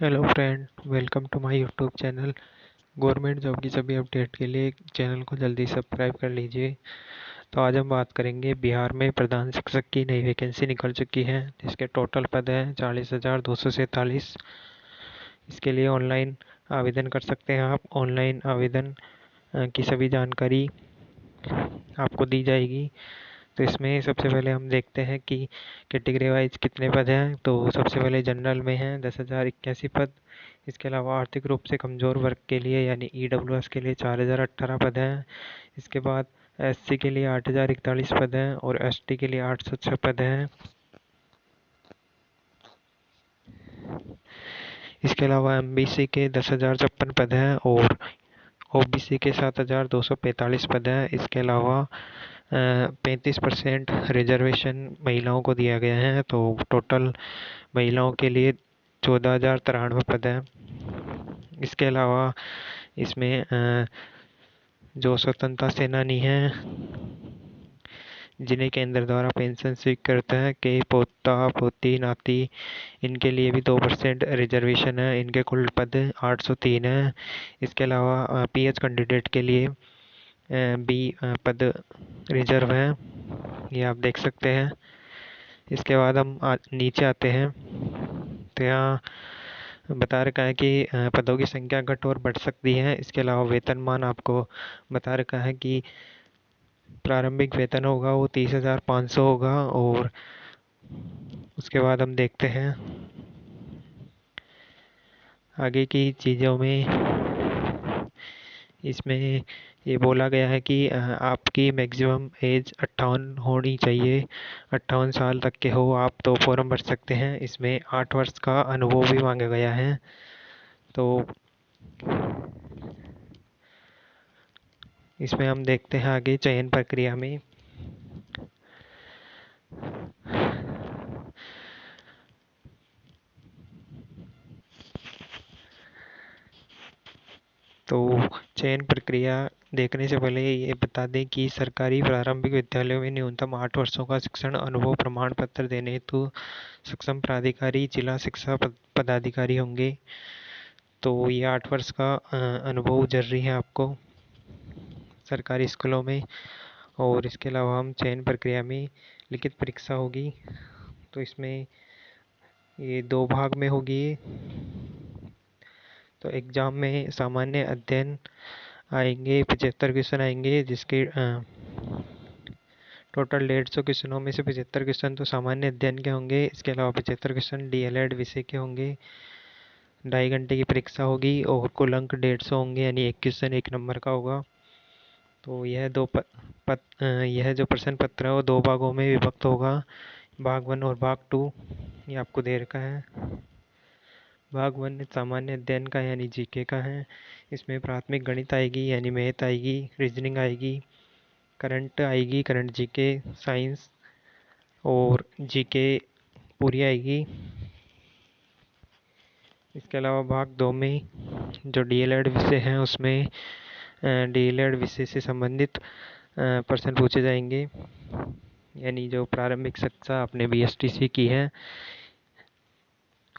Hello friend, welcome to my YouTube channel. Government job की सभी update के लिए चैनल को जल्दी सब्सक्राइब कर लीजिए। तो आज हम बात करेंगे बिहार में प्रधान शिक्षक की नई वैकेंसी निकल चुकी है, जिसके टोटल पद हैं 40,247। इसके लिए ऑनलाइन आवेदन कर सकते हैं आप। ऑनलाइन आवेदन की सभी जानकारी आपको दी जाएगी। तो इसमें सबसे पहले हम देखते हैं कि कैटेगरी वाइज कितने पद हैं। तो सबसे पहले जनरल में हैं 10,081 पद। इसके अलावा आर्थिक रूप से कमज़ोर वर्ग के लिए यानी ईडब्ल्यूएस के लिए 4,018 पद हैं। इसके बाद एससी के लिए 8,041 पद हैं और एसटी के लिए 806 पद हैं। इसके अलावा एमबीसी के 10,056 पद हैं और ओबीसी के 7,245 पद हैं। इसके अलावा 35% रिजर्वेशन महिलाओं को दिया गया है। तो टोटल महिलाओं के लिए 14,093 पद हैं। इसके अलावा इसमें जो स्वतंत्रता सेनानी हैं जिन्हें केंद्र द्वारा पेंशन स्वीकृत है के पोता पोती नाती, इनके लिए भी 2% रिजर्वेशन है। इनके कुल पद 803 हैं। इसके अलावा पीएच कैंडिडेट के लिए बी पद रिजर्व हैं, ये आप देख सकते हैं। इसके बाद हम नीचे आते हैं तो यहाँ बता रखा है कि पदों की संख्या घट और बढ़ सकती है। इसके अलावा वेतनमान आपको बता रखा है कि प्रारंभिक वेतन होगा वो 30,500 होगा। और उसके बाद हम देखते हैं आगे की चीज़ों में। इसमें ये बोला गया है कि आपकी मैक्सिमम एज 58 होनी चाहिए। 58 साल तक के हो आप तो फॉर्म भर सकते हैं। इसमें 8 वर्ष का अनुभव भी मांगा गया है। तो इसमें हम देखते हैं आगे चयन प्रक्रिया में। तो चयन प्रक्रिया देखने से पहले ये बता दें कि सरकारी प्रारंभिक विद्यालयों में न्यूनतम 8 वर्षों का शिक्षण अनुभव प्रमाण पत्र देने हेतु सक्षम प्राधिकारी जिला शिक्षा पदाधिकारी होंगे। तो ये 8 वर्ष का अनुभव जरूरी है आपको सरकारी स्कूलों में। और इसके अलावा हम चयन प्रक्रिया में लिखित परीक्षा होगी। तो इसमें ये 2 भाग में होगी। तो एग्ज़ाम में सामान्य अध्ययन आएंगे, 75 क्वेश्चन आएंगे, जिसके टोटल 150 क्वेश्चनों में से 75 क्वेश्चन तो सामान्य अध्ययन के होंगे। इसके अलावा 75 क्वेश्चन डीएलएड विषय के होंगे। 2.5 घंटे की परीक्षा होगी और कुल अंक 150 होंगे, यानी एक क्वेश्चन 1 नंबर का होगा। तो यह जो प्रश्न पत्र है वो 2 भागों में विभक्त होगा, भाग 1 और भाग 2। ये आपको दे रखा है। भाग 1 सामान्य अध्ययन का यानी जीके का है। इसमें प्राथमिक गणित आएगी यानी मैथ आएगी, रीजनिंग आएगी, करंट आएगी, करंट जीके, साइंस और जीके पूरी आएगी। इसके अलावा भाग 2 में जो डीएलएड विषय हैं उसमें डीएलएड विषय से संबंधित प्रश्न पूछे जाएंगे, यानी जो प्रारंभिक शिक्षा आपने बीएसटीसी की है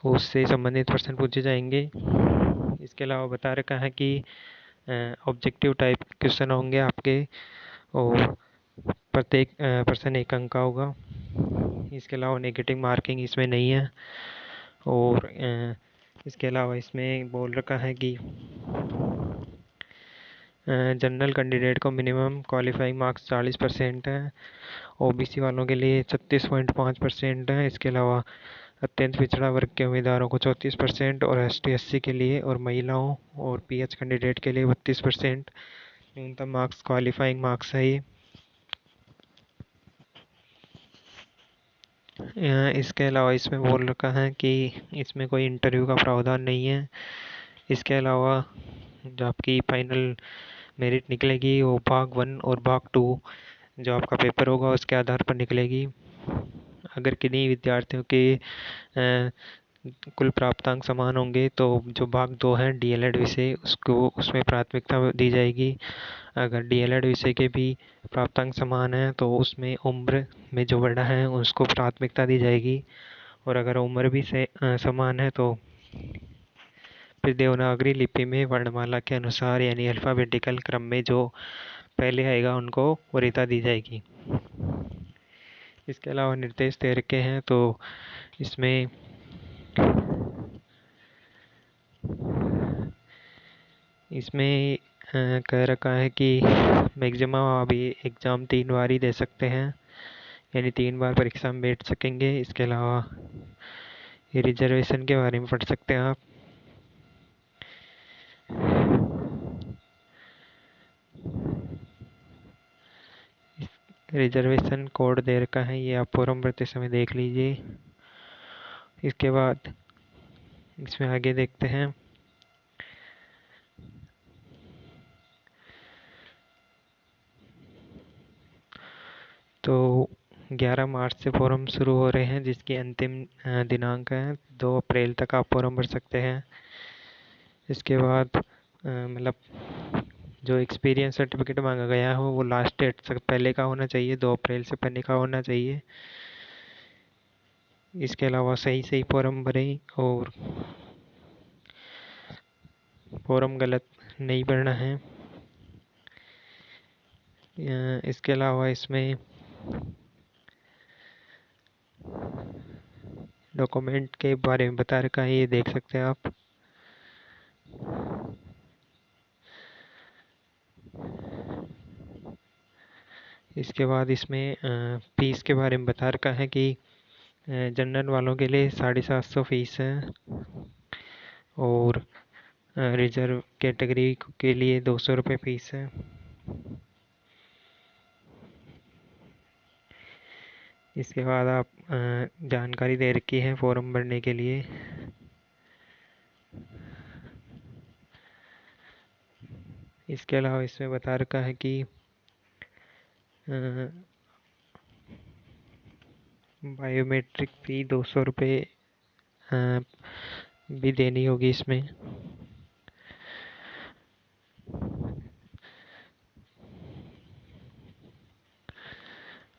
उससे संबंधित प्रश्न पूछे जाएंगे। इसके अलावा बता रखा है कि ऑब्जेक्टिव टाइप क्वेश्चन होंगे आपके और प्रत्येक प्रश्न 1 अंक का होगा। इसके अलावा नेगेटिव मार्किंग इसमें नहीं है। और इसके अलावा इसमें बोल रखा है कि जनरल कैंडिडेट को मिनिमम क्वालिफाइंग मार्क्स 40% है। ओबीसी वालों के लिए 36.5% है। इसके अलावा अत्यंत पिछड़ा वर्ग के उम्मीदवारों को 34% और एसटी/एससी के लिए और महिलाओं और पीएच कैंडिडेट के लिए 32% न्यूनतम मार्क्स क्वालिफाइंग मार्क्स है ये। इसके अलावा इसमें बोल रखा है कि इसमें कोई इंटरव्यू का प्रावधान नहीं है। इसके अलावा जो आपकी फाइनल मेरिट निकलेगी वो भाग 1 और भाग 2 जो आपका पेपर होगा उसके आधार पर निकलेगी। अगर किन्हीं विद्यार्थियों के कुल प्राप्तांक समान होंगे तो जो भाग 2 है डीएलएड विषय उसको उसमें प्राथमिकता दी जाएगी। अगर डीएलएड विषय के भी प्राप्तांक समान है तो उसमें उम्र में जो बड़ा है उसको प्राथमिकता दी जाएगी। और अगर उम्र भी से समान है तो फिर देवनागरी लिपि में वर्णमाला के अनुसार यानी अल्फ़ाबेटिकल क्रम में जो पहले आएगा उनको वरीयता दी जाएगी। इसके अलावा निर्देश दे रखे हैं, तो इसमें कह रखा है कि मैक्सिमम अभी एग्ज़ाम 3 बार ही दे सकते हैं, यानी 3 बार परीक्षा में बैठ सकेंगे। इसके अलावा ये रिजर्वेशन के बारे में पढ़ सकते हैं आप। रिजर्वेशन कोड दे रखा है, ये आप फॉर्म भरते समय देख लीजिए। इसके बाद इसमें आगे देखते हैं। तो 11 मार्च से फॉर्म शुरू हो रहे हैं, जिसकी अंतिम दिनांक है 2 अप्रैल तक आप फॉर्म भर सकते हैं। इसके बाद मतलब जो एक्सपीरियंस सर्टिफिकेट मांगा गया हो वो लास्ट डेट से पहले का होना चाहिए, 2 अप्रैल से पहले का होना चाहिए। इसके अलावा सही सही फॉर्म भरें और फॉर्म गलत नहीं भरना है। इसके अलावा इसमें डॉक्यूमेंट के बारे में बता रखा है, ये देख सकते हैं आप। इसके बाद इसमें फीस के बारे में बता रखा है कि जनरल वालों के लिए 750 फीस है और रिजर्व कैटेगरी के लिए 200 रुपये फीस है। इसके बाद आप जानकारी दे रखी है फॉर्म भरने के लिए। इसके अलावा इसमें बता रखा है कि बायोमेट्रिक फ़ी 200 रुपये भी देनी होगी इसमें।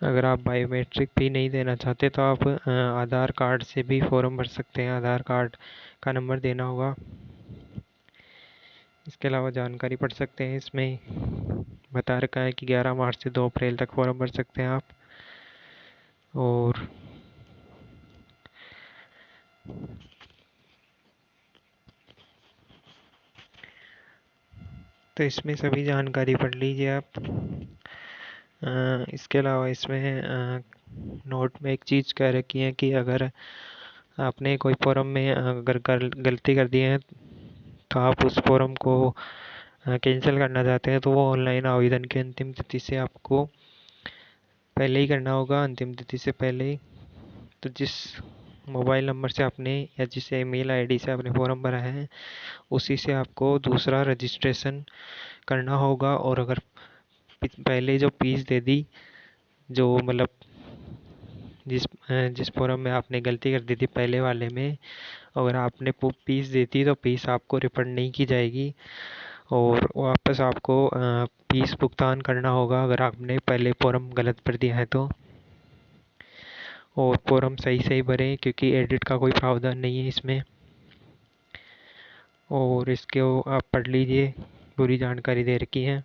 अगर आप बायोमेट्रिक फ़ी नहीं देना चाहते तो आप आधार कार्ड से भी फॉर्म भर सकते हैं, आधार कार्ड का नंबर देना होगा। इसके अलावा जानकारी पढ़ सकते हैं, इसमें बता रखा है कि 11 मार्च से 2 अप्रैल तक फॉर्म भर सकते हैं आप। और तो इसमें सभी जानकारी पढ़ लीजिए आप। इसके अलावा इसमें नोट में एक चीज़ कह रखी है कि अगर आपने कोई फॉर्म में अगर गलती कर दी है तो आप उस फॉर्म को कैंसिल करना चाहते हैं तो वो ऑनलाइन आवेदन की अंतिम तिथि से आपको पहले ही करना होगा, अंतिम तिथि से पहले ही। तो जिस मोबाइल नंबर से आपने या जिस ईमेल आईडी से आपने फॉर्म भरा है उसी से आपको दूसरा रजिस्ट्रेशन करना होगा। और अगर पहले जो फीस दे दी, जो मतलब जिस फॉर्म में आपने गलती कर दी थी पहले वाले में, अगर आपने फीस दी थी तो फीस आपको रिफंड नहीं की जाएगी और वापस आपको फीस भुगतान करना होगा अगर आपने पहले फॉर्म गलत भर दिया है तो। और फॉर्म सही सही भरें क्योंकि एडिट का कोई प्रावधान नहीं है इसमें। और इसको आप पढ़ लीजिए, पूरी जानकारी दे रखी है।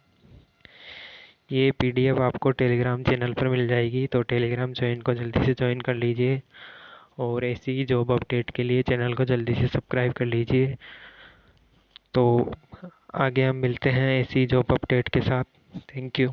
ये पीडीएफ आपको टेलीग्राम चैनल पर मिल जाएगी, तो टेलीग्राम ज्वाइन को जल्दी से ज्वाइन कर लीजिए और ऐसी ही जॉब अपडेट के लिए चैनल को जल्दी से सब्सक्राइब कर लीजिए। तो आगे हम मिलते हैं ऐसी जॉब अपडेट के साथ। Thank you.